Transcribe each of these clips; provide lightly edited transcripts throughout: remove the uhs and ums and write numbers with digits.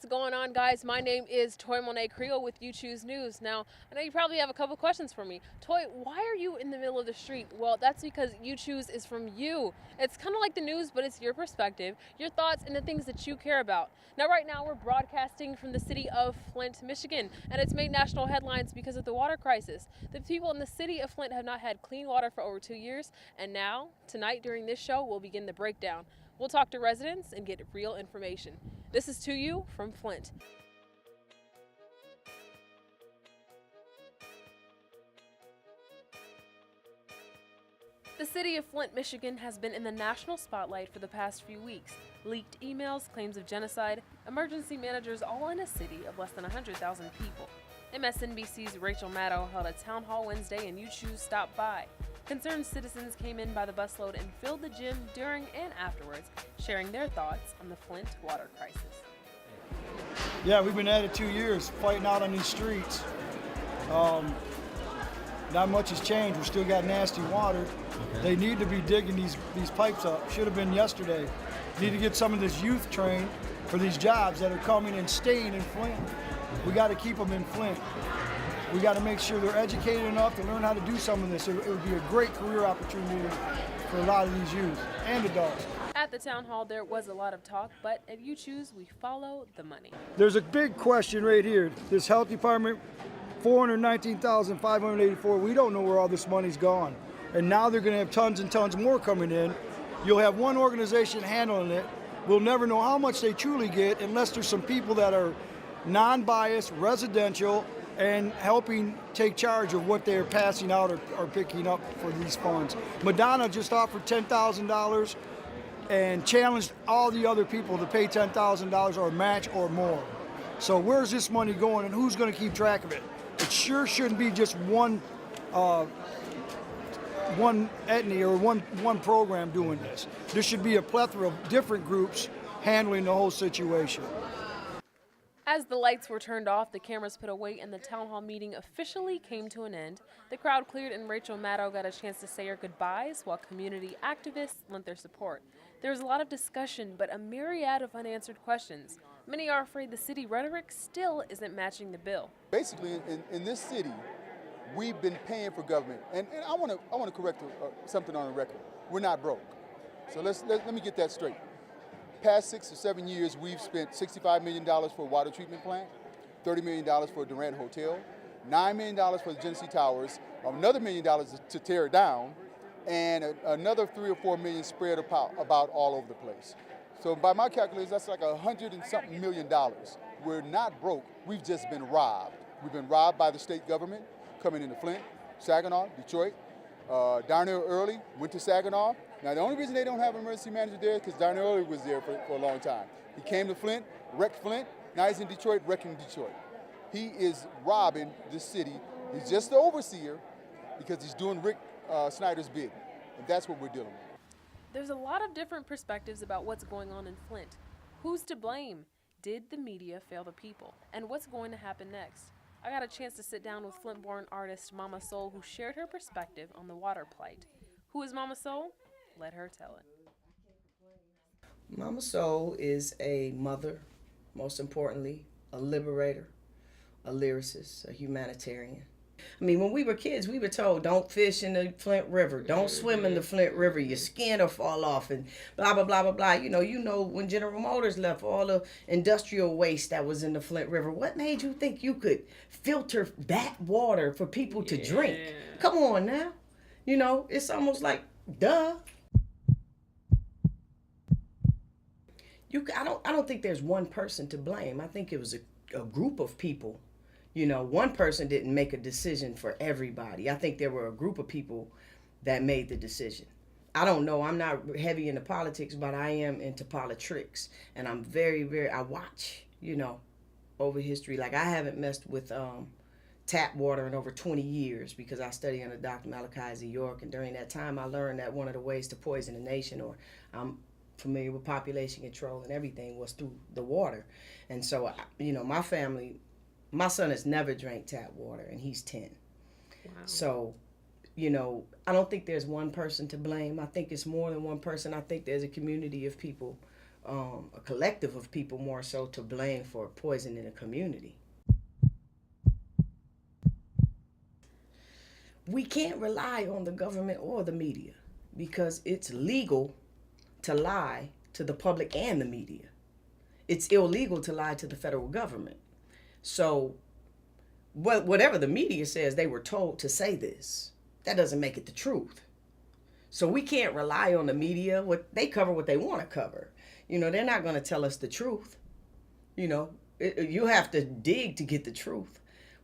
What's going on, guys? My name is Toy Monet Creel with You Choose News. Now, I know you probably have a couple questions for me. Toy, why are you in the middle of the street? Well, that's because You Choose is from you. It's kind of like the news, but it's your perspective, your thoughts, and the things that you care about. Now, right now, we're broadcasting from the city of Flint, Michigan, and it's made national headlines because of the water crisis. The people in the city of Flint have not had clean water for over 2 years, and now, tonight during this show, we'll begin the breakdown. We'll talk to residents and get real information. This is To You from Flint. The city of Flint, Michigan has been in the national spotlight for the past few weeks. Leaked emails, claims of genocide, emergency managers, all in a city of less than 100,000 people. MSNBC's Rachel Maddow held a town hall Wednesday and You Choose stopped by. Concerned citizens came in by the busload and filled the gym during and afterwards, sharing their thoughts on the Flint water crisis. Yeah, we've been at it 2 years, fighting out on these streets. Not much has changed. We still got nasty water. They need to be digging these pipes up. Should have been yesterday. Need to get some of this youth trained for these jobs that are coming and staying in Flint. We got to keep them in Flint. We got to make sure they're educated enough to learn how to do some of this. It would be a great career opportunity for a lot of these youth and adults. At the town hall, there was a lot of talk, but at You Choose, we follow the money. There's a big question right here. This health department, $419,584. We don't know where all this money's gone. And now they're going to have tons and tons more coming in. You'll have one organization handling it. We'll never know how much they truly get unless there's some people that are non-biased, residential, and helping take charge of what they're passing out or picking up for these funds. Madonna just offered $10,000 and challenged all the other people to pay $10,000 or match or more. So where's this money going and who's going to keep track of it? It sure shouldn't be just one entity or one program doing this. There should be a plethora of different groups handling the whole situation. As the lights were turned off, the cameras put away, and the town hall meeting officially came to an end. The crowd cleared and Rachel Maddow got a chance to say her goodbyes while community activists lent their support. There was a lot of discussion, but a myriad of unanswered questions. Many are afraid the city rhetoric still isn't matching the bill. Basically, in this city, we've been paying for government, and I want to correct something on the record. We're not broke, so let me get that straight. Past 6 or 7 years, we've spent $65 million for a water treatment plant, $30 million for a Durant Hotel, $9 million for the Genesee Towers, another $1 million to tear it down, and another 3 or 4 million spread about all over the place. So by my calculations, that's like $100 and something million. We're not broke, we've just been robbed. We've been robbed by the state government, coming into Flint, Saginaw, Detroit. Darnell Early went to Saginaw. Now, the only reason they don't have an emergency manager there is because Darnell Early was there for a long time. He came to Flint, wrecked Flint. Now he's in Detroit, wrecking Detroit. He is robbing this city. He's just the overseer because he's doing Rick Snyder's bid. And that's what we're dealing with. There's a lot of different perspectives about what's going on in Flint. Who's to blame? Did the media fail the people? And what's going to happen next? I got a chance to sit down with Flint-born artist Mama Soul, who shared her perspective on the water plight. Who is Mama Soul? Let her tell it. Mama Soul is a mother, most importantly, a liberator, a lyricist, a humanitarian. I mean, when we were kids, we were told, don't fish in the Flint River, don't swim in the Flint River, your skin will fall off, and blah, blah, blah, blah, blah. You know, when General Motors left all the industrial waste that was in the Flint River, what made you think you could filter that water for people to drink? Come on now. You know, it's almost like, duh. I don't think there's one person to blame. I think it was a group of people. You know, one person didn't make a decision for everybody. I think there were a group of people that made the decision. I don't know. I'm not heavy into politics, but I am into politics. And I'm I watch, over history. Like, I haven't messed with tap water in over 20 years because I study under Dr. Malachi Z. York. And during that time, I learned that one of the ways to poison a nation, or I'm familiar with population control and everything, was through the water. And so, my family, my son has never drank tap water, and he's 10. Wow. So, I don't think there's one person to blame. I think it's more than one person. I think there's a community of people a collective of people more so to blame for poison in a community. We can't rely on the government or the media because it's legal to lie to the public and the media. It's illegal to lie to the federal government. So whatever the media says, they were told to say this. That doesn't make it the truth. So we can't rely on the media. They cover what they want to cover. They're not going to tell us the truth. You have to dig to get the truth.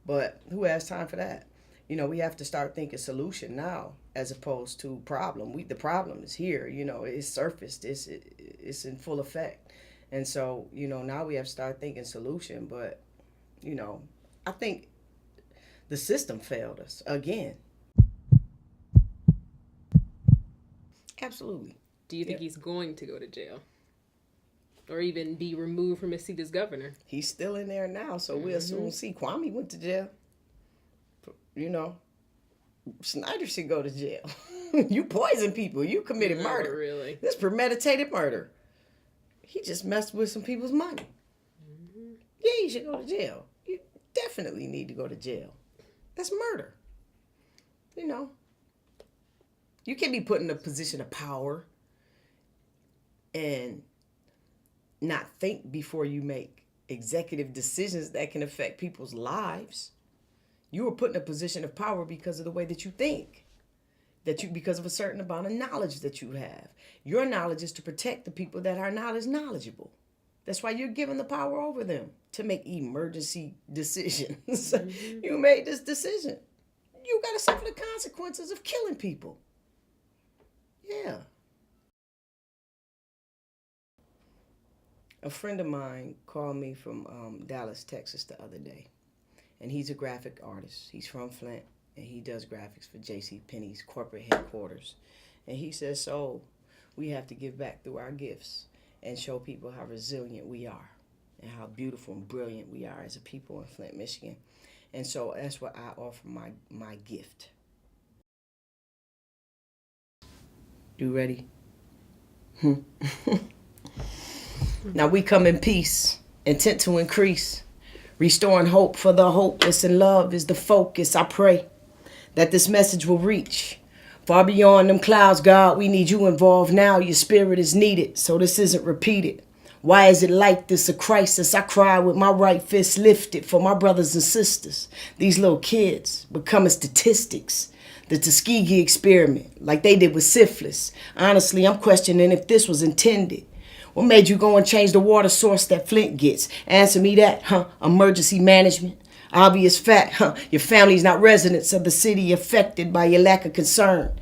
But who has time for that? We have to start thinking solution now as opposed to problem. The problem is here. It's surfaced. It's in full effect. And so, now we have to start thinking solution. But, I think the system failed us again. Absolutely. Do you think he's going to go to jail? Or even be removed from his seat as governor? He's still in there now, so we'll soon see. Kwame went to jail. Snyder should go to jail. You poisoned people. You committed murder. Really? This premeditated murder. He just messed with some people's money. Yeah, you should go to jail. You definitely need to go to jail. That's murder. You can't be put in a position of power and not think before you make executive decisions that can affect people's lives. You were put in a position of power because of the way that you think, because of a certain amount of knowledge that you have. Your knowledge is to protect the people that are not as knowledgeable. That's why you're given the power over them to make emergency decisions. You made this decision. You got to suffer the consequences of killing people. Yeah. A friend of mine called me from Dallas, Texas the other day. And he's a graphic artist. He's from Flint, and he does graphics for J.C. Penney's corporate headquarters. And he says, so we have to give back through our gifts and show people how resilient we are and how beautiful and brilliant we are as a people in Flint, Michigan. And so that's what I offer my gift. You ready? Now we come in peace, intent to increase, restoring hope for the hopeless, and love is the focus. I pray that this message will reach far beyond them clouds. God, we need you involved now. Your spirit is needed, so this isn't repeated. Why is it like this, a crisis? I cry with my right fist lifted for my brothers and sisters. These little kids becoming statistics. The Tuskegee experiment, like they did with syphilis. Honestly, I'm questioning if this was intended. What made you go and change the water source that Flint gets? Answer me that, Emergency management. Obvious fact, your family's not residents of the city affected by your lack of concern.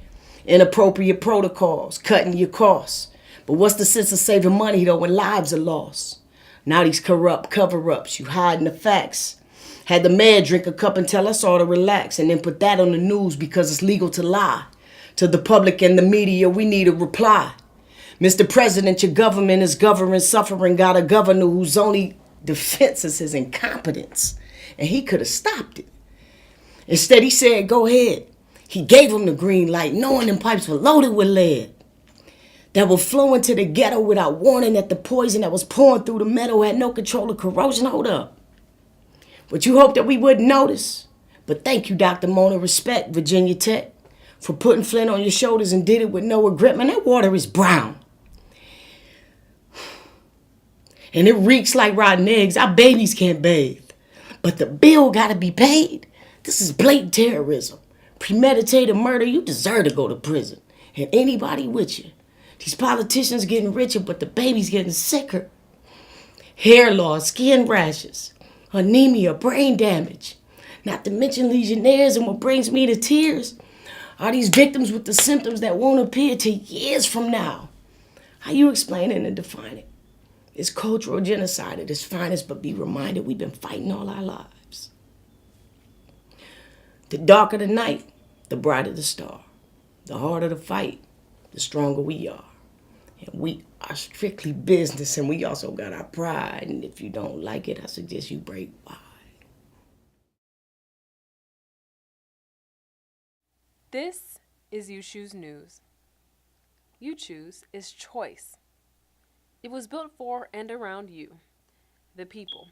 Inappropriate protocols, cutting your costs. But what's the sense of saving money, though, when lives are lost? Now these corrupt cover-ups, you hiding the facts. Had the mayor drink a cup and tell us all to relax and then put that on the news because it's legal to lie. To the public and the media, we need a reply. Mr. President, your government is governing suffering, got a governor whose only defense is his incompetence. And he could have stopped it. Instead, he said, go ahead. He gave him the green light, knowing them pipes were loaded with lead that will flow into the ghetto without warning that the poison that was pouring through the metal had no control of corrosion. Hold up. But you hoped that we wouldn't notice. But thank you, Dr. Mona. Respect, Virginia Tech, for putting Flint on your shoulders and did it with no regret. Man, that water is brown. And it reeks like rotten eggs. Our babies can't bathe. But the bill gotta be paid. This is blatant terrorism. Premeditated murder. You deserve to go to prison. And anybody with you. These politicians getting richer, but the babies getting sicker. Hair loss, skin rashes, anemia, brain damage. Not to mention legionnaires, and what brings me to tears are these victims with the symptoms that won't appear till years from now. How you explain it and define it? It's cultural genocide at its finest, but be reminded we've been fighting all our lives. The darker the night, the brighter the star. The harder the fight, the stronger we are. And we are strictly business, and we also got our pride. And if you don't like it, I suggest you break wide. This is You Choose News. You choose is choice. It was built for and around you, the people.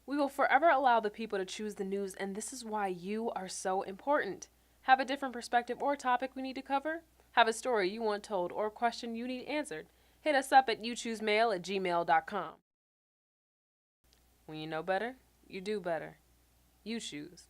We will forever allow the people to choose the news, and this is why you are so important. Have a different perspective or topic we need to cover? Have a story you want told or a question you need answered? Hit us up at youchoosemail@gmail.com. When you know better, you do better. You choose.